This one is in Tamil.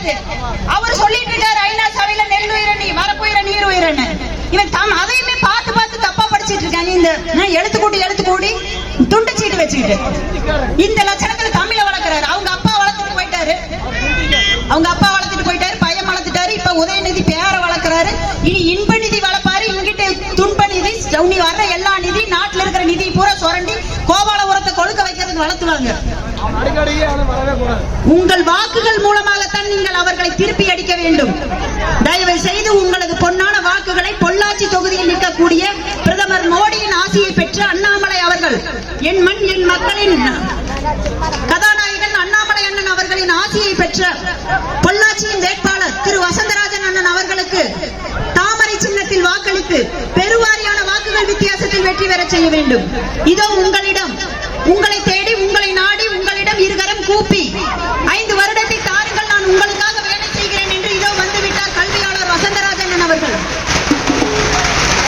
கிடையாது. அவர் சொல்லிட்டு இருக்காரு ஐநா சபையில நெல் உயிரணி வரப்புயிர நீர் உயிரணி. இவன் அதையுமே பார்த்து பார்த்து தப்பா படிச்சிட்டு இருக்காங்க. இந்த எழுத்து கூடி துண்டு சீட்டு வச்சுக்கிட்டு இந்த லட்சணத்துல தமிழ வளர்க்கிறாரு. அவங்க அப்பா வளர்த்துட்டு போயிட்டாரு, பையன் வளர்த்துட்டாரு. இப்ப உதயநிதி பேர வளர்க்கிறாரு. இனி இன்ப நிதி வளர்ப்பாரு. இங்கிட்ட துன்ப நிதி, உனி வர்ற எல்லா நிதி, நாட்டுல இருக்கிற நிதி பூரா சுரண்டி கோபால உரத்தை கொழுக்க வைக்கிறதுக்கு வளர்த்துவாங்க. உங்கள் வாக்குகள் மூலமாகத்தான் நீங்கள் அவர்களை திருப்பி அடிக்க வேண்டும். தயவு செய்து உங்களது பொன்னான வாக்குகளை பொள்ளாச்சி தொகுதியில் நிற்கக்கூடிய பிரதமர் மோடியின் ஆசையை பெற்று அண்ணாமலை அவர்கள், என் மண் என் மக்களின் கதாநாயகன் அண்ணாமலை அண்ணன் அவர்களின் ஆசையை பெற்ற பொள்ளாச்சியின் வேட்பாளர் திரு வசந்தராஜன் அண்ணன் அவர்களுக்கு தாமரை சின்னத்தில் வாக்களித்து பெருவாரியான வாக்குகள் வித்தியாசத்தில் வெற்றி பெற செய்ய வேண்டும். இதோ உங்களிடம் உங்களை